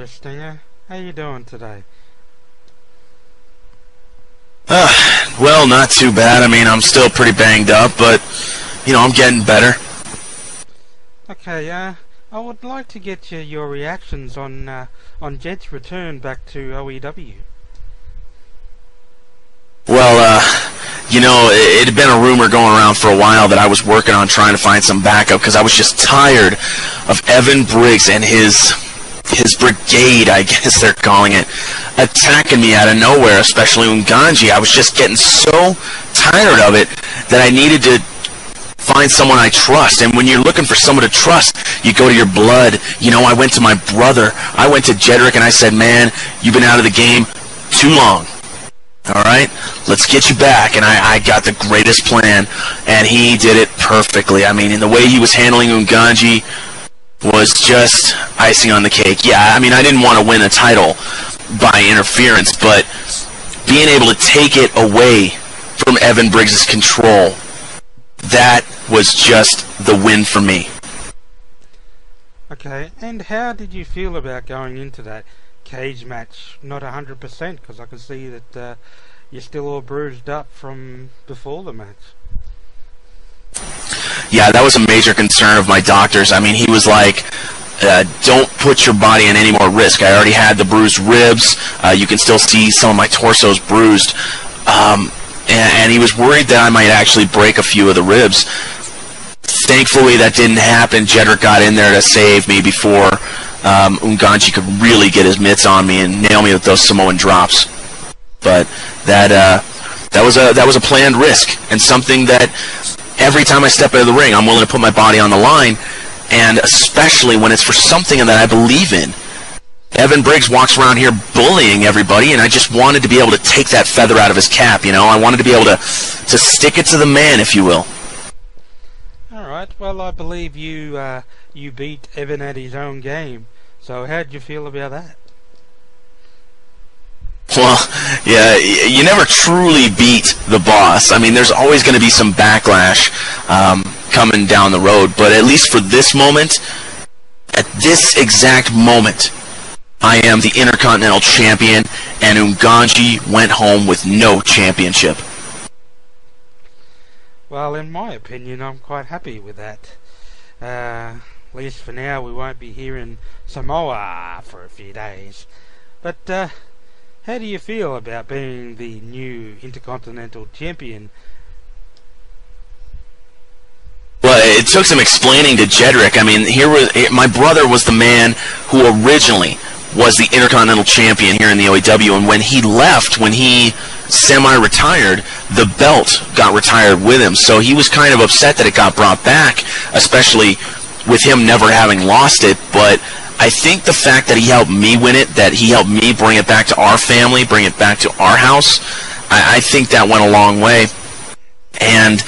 Hello, Stinger. How you doing today? Well, not too bad. I mean, I'm still pretty banged up, but, you know, I'm getting better. Okay, I would like to get your reactions on Jed's return back to OEW. Well, you know, it had been a rumor going around for a while that I was working on trying to find some backup because I was just tired of Evan Briggs and his brigade, I guess they're calling it, attacking me out of nowhere, especially Unganji. I was just getting so tired of it that I needed to find someone I trust. And when you're looking for someone to trust, you go to your blood. You know, I went to my brother. I went to Jedrick and I said, man, you've been out of the game too long. All right, let's get you back. And I got the greatest plan, and he did it perfectly. I mean, in the way he was handling Unganji was just icing on the cake. Yeah, I mean, I didn't want to win a title by interference, but being able to take it away from Evan Briggs' control, that was just the win for me. Okay, and how did you feel about going into that cage match not 100%? Because I can see that you're still all bruised up from before the match. Yeah, that was a major concern of my doctor's. I mean, he was like, don't put your body in any more risk. I already had the bruised ribs. You can still see some of my torso's bruised. And he was worried that I might actually break a few of the ribs. Thankfully, that didn't happen. Jedrick got in there to save me before Unganji could really get his mitts on me and nail me with those Samoan drops. But that was a planned risk, and something that every time I step into the ring, I'm willing to put my body on the line, and especially when it's for something that I believe in. Evan Briggs walks around here bullying everybody, and I just wanted to be able to take that feather out of his cap, you know? I wanted to be able to stick it to the man, if you will. Alright, well, I believe you beat Evan at his own game, so how did you feel about that? Well, yeah, you never truly beat the boss. I mean, there's always going to be some backlash coming down the road, but at least for this moment, at this exact moment, I am the Intercontinental Champion, and Unganji went home with no championship. Well, in my opinion, I'm quite happy with that. At least for now, we won't be hearing Samoa for a few days. But, how do you feel about being the new Intercontinental Champion? Well, it took some explaining to Jedrick. I mean, my brother was the man who originally was the Intercontinental Champion here in the OEW, and when he left, when he semi-retired, the belt got retired with him. So he was kind of upset that it got brought back, especially with him never having lost it. But I think the fact that he helped me win it, that he helped me bring it back to our family, bring it back to our house, I think that went a long way. And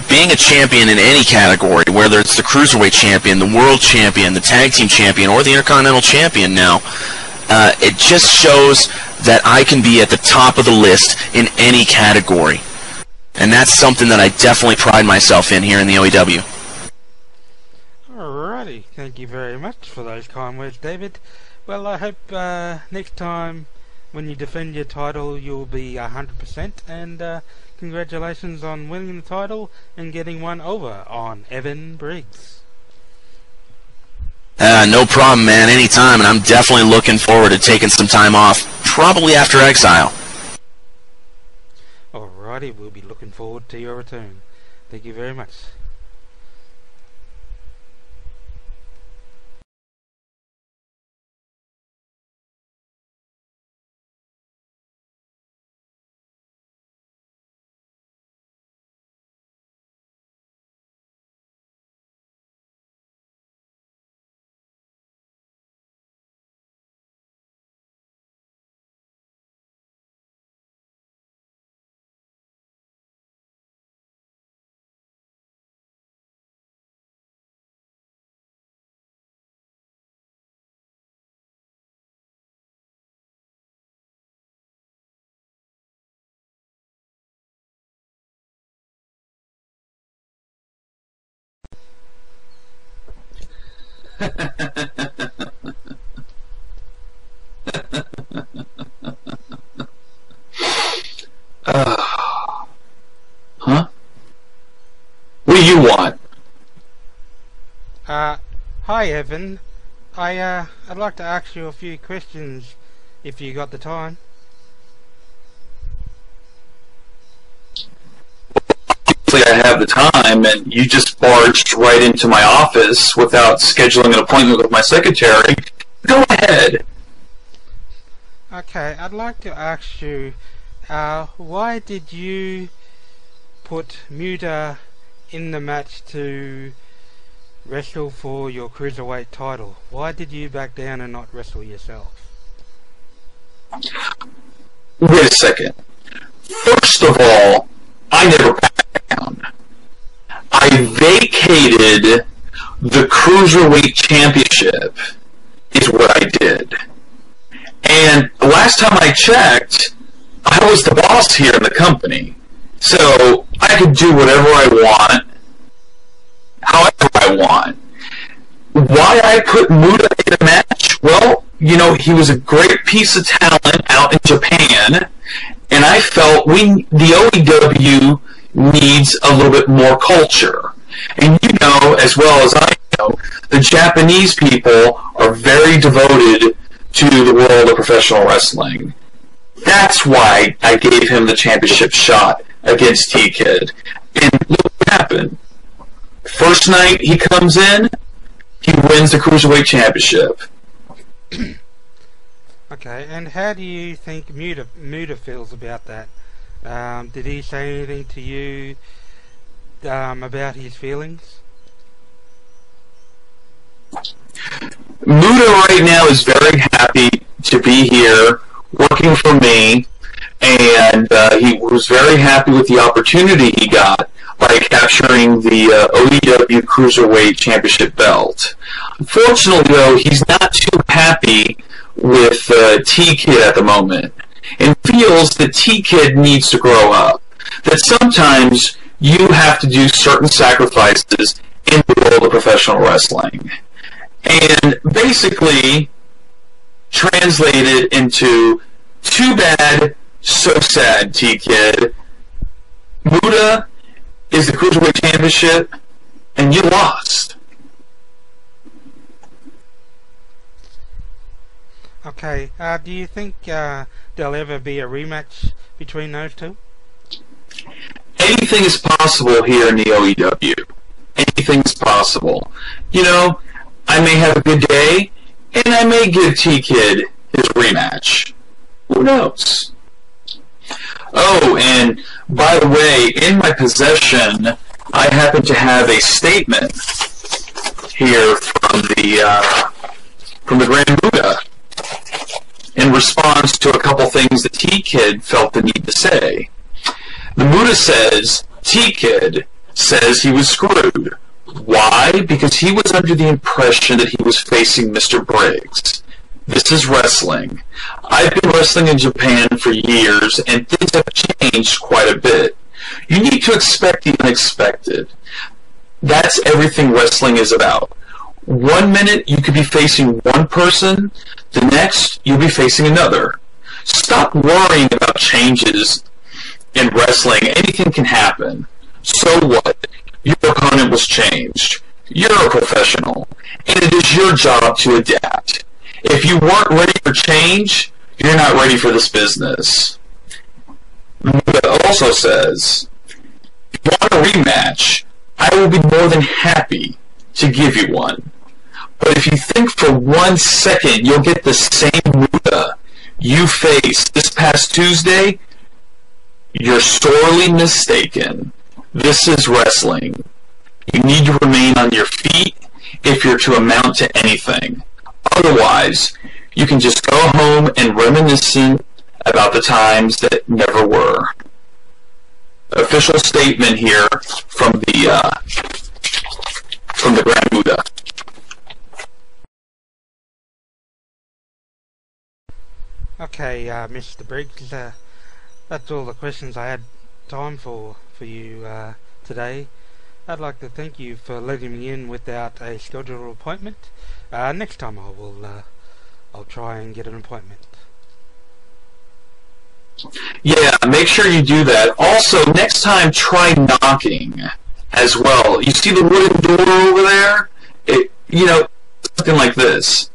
being a champion in any category, whether it's the Cruiserweight Champion, the World Champion, the Tag Team Champion, or the Intercontinental Champion now, it just shows that I can be at the top of the list in any category. And that's something that I definitely pride myself in here in the OEW. Alrighty, thank you very much for those kind words, David. Well, I hope next time when you defend your title you'll be 100%, and congratulations on winning the title and getting one over on Evan Briggs. No problem, man, anytime, and I'm definitely looking forward to taking some time off, probably after Exile. Alrighty, we'll be looking forward to your return. Thank you very much. Huh? What do you want? Hi Evan. I'd like to ask you a few questions if you got the time. Obviously I have the time, and you just barged right into my office without scheduling an appointment with my secretary. Go ahead. Okay, I'd like to ask you, why did you put Muta in the match to wrestle for your cruiserweight title? Why did you back down and not wrestle yourself? Wait a second. First of all, I never backed down. I vacated the Cruiserweight Championship is what I did. And last time I checked, I was the boss here in the company. So I could do whatever I want, however I want. Why I put Muta in a match? Well, you know, he was a great piece of talent out in Japan, and I felt the OEW needs a little bit more culture. And you know, as well as I know, the Japanese people are very devoted to the world of professional wrestling. That's why I gave him the championship shot against T-Kid. And look what happened. First night he comes in, he wins the Cruiserweight Championship. Okay, and how do you think Muta feels about that? Did he say anything to you about his feelings? Muta right now is very happy to be here, working for me, and he was very happy with the opportunity he got by capturing the OEW Cruiserweight Championship belt. Unfortunately, though, he's not too happy with T-Kid at the moment, and feels that T-Kid needs to grow up. That sometimes you have to do certain sacrifices in the world of professional wrestling. And basically translated into, too bad, so sad, T-Kid. Muta is the Cruiserweight Championship, and you lost. Okay, do you think there'll ever be a rematch between those two? Anything is possible here in the OEW. Anything is possible. You know, I may have a good day, and I may give T-Kid his rematch. Who knows? Oh, and by the way, in my possession, I happen to have a statement here from the Grand Buddha in response to a couple things that T-Kid felt the need to say. The Buddha says, T-Kid says he was screwed. Why? Because he was under the impression that he was facing Mr. Briggs. This is wrestling. I've been wrestling in Japan for years, and things have changed quite a bit. You need to expect the unexpected. That's everything wrestling is about. 1 minute you could be facing one person, the next you'll be facing another. Stop worrying about changes in wrestling. Anything can happen. So what? Your opponent was changed. You're a professional, and it is your job to adapt. If you weren't ready for change, you're not ready for this business. But also says, if you want a rematch, I will be more than happy to give you one. But if you think for 1 second you'll get the same Muta you faced this past Tuesday, you're sorely mistaken. This is wrestling. You need to remain on your feet if you're to amount to anything. Otherwise, you can just go home and reminisce about the times that never were. Official statement here from the Grand Buddha. Okay, Mr. Briggs, that's all the questions I had time for you today. I'd like to thank you for letting me in without a scheduled appointment. Next time I'll try and get an appointment. Yeah, make sure you do that. Also, next time, try knocking as well. You see the wooden door over there? Something like this.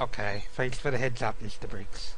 Okay. Thanks for the heads up, Mr. Briggs.